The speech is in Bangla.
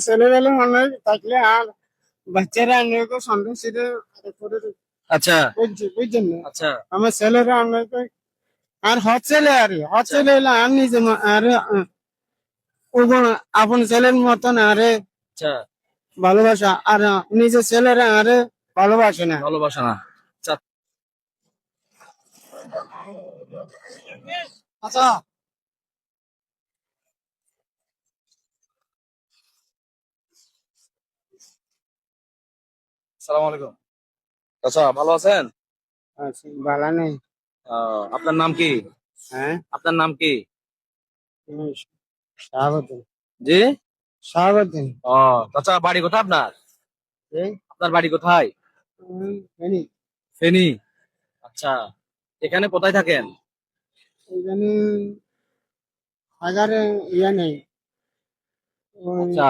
ছেলেবেলা মনে থাকলে আর বাচ্চারা অনেকে সন্তুষ্টিতে করে আচ্ছা বুঝছেন না আচ্ছা আমার ছেলেরা অনেকে আর হট ছেলে আর হট ছেলে হলে আর নিজে আর আপন ছেলের মতন আরে আচ্ছা ভালোবাসা আর নিজের ছেলেরা আরে ভালোবাসে না। ভালোবাসা না। আচ্ছা আচ্ছা সালাম আলাইকুম। আচ্ছা ভালো আছেন? আচ্ছা ভালো নেই। আপনার নাম কি? হ্যাঁ আপনার নাম কি? শাহাবুদ্দিন। জি। শাহাবুদ্দিন। ও আচ্ছা, বাড়ি কোথায় আপনার? এই আপনার বাড়ি কোথায়? জানি ফেনী। আচ্ছা, এখানে কোথায় থাকেন? এখানে হাজারে ইয়া নেই। আচ্ছা।